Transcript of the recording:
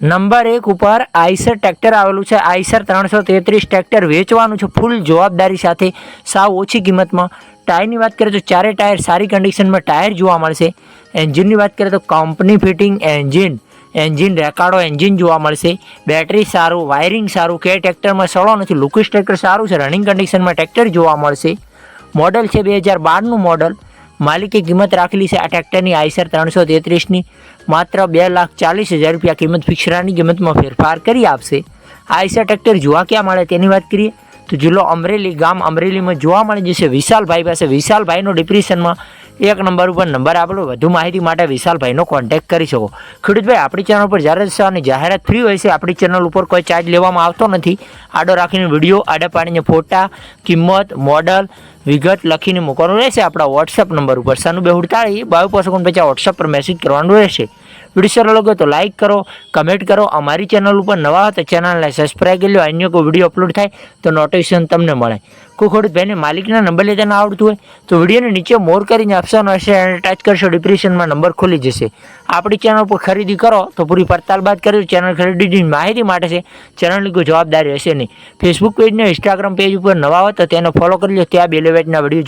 Number 1 ઉપર Eicher tractor આવેલું છે। આઈસર 333 ટ્રેક્ટર વેચવાનું છે ફૂલ જવાબદારી સાથે, સાવ ઓછી કિંમતમાં। ટાયરની વાત કરીએ તો ચારે ટાયર સારી કન્ડિશનમાં ટાયર જોવા મળશે। એન્જિનની વાત કરીએ તો કંપની ફિટિંગ એન્જિન રેકાર્ડો એન્જિન જોવા મળશે। બેટરી સારું, વાયરિંગ સારું, કે ટ્રેક્ટરમાં સડો નથી, લુકિશ ટ્રેક્ટર સારું છે, રનિંગ કન્ડિશનમાં ટ્રેક્ટર જોવા મળશે। મોડલ છે 2012નું મોડલ। માલિકે કિંમત રાખેલી છે આ ટ્રેક્ટરની આઈસર 333ની માત્ર 2,40,000 રૂપિયા કિંમત ફિક્સરાની કિંમતમાં ફેરફાર કરી આપશે। આઈસર ટ્રેક્ટર જોવા ક્યાં મળે તેની વાત કરીએ તો જિલ્લો અમરેલી, ગામ અમરેલીમાં જોવા મળી જશે વિશાલભાઈ પાસે। વિશાલભાઈનો ડિપ્રેશનમાં 1 નંબર ઉપર નંબર આપેલો। વધુ માહિતી માટે વિશાલભાઈનો કોન્ટેક્ટ કરી શકો। ખેડૂતભાઈ, આપણી ચેનલ પર જ્યારે અને જાહેરાત ફ્રી હોય છે। આપણી ચેનલ ઉપર કોઈ ચાર્જ લેવામાં આવતો નથી। આડો રાખીને વિડીયો, આડા પાડીને ફોટા, કિંમત, મોડલ, વિગત લખીને મૂકવાનું રહેશે આપણા વોટ્સઅપ નંબર ઉપર 9248 2255 વોટ્સઅપ પર મેસેજ કરવાનું રહેશે। વિડીયો સારો લાગે તો લાઇક કરો, કમેન્ટ કરો। અમારી ચેનલ ઉપર નવા હોય તો ચેનલને સબસ્ક્રાઈબ કરી લો। અન્ય કોઈ વિડીયો અપલોડ થાય તો નોટિફિકેશન તમને મળે। કોઈ ખેડૂતભાઈને માલિકના નંબર લેતા ના આવડતું હોય તો વિડીયોને નીચે મોર કરીને ઓપ્શન હશે અને ટચ કરશો, ડિપ્રેશનમાં નંબર ખુલી જશે। આપણી ચેનલ પર ખરીદી કરો તો પૂરી પડતાલ બાદ કરજો। ચેનલ ખરીદીની માહિતી માટે છે, ચેનલની કોઈ જવાબદારી હશે નહીં। ફેસબુક પેજ ને ઇન્સ્ટાગ્રામ પેજ ઉપર નવા હોય તો તેને ફોલો કરી લો, ત્યાં બેલેવેટના વિડીયો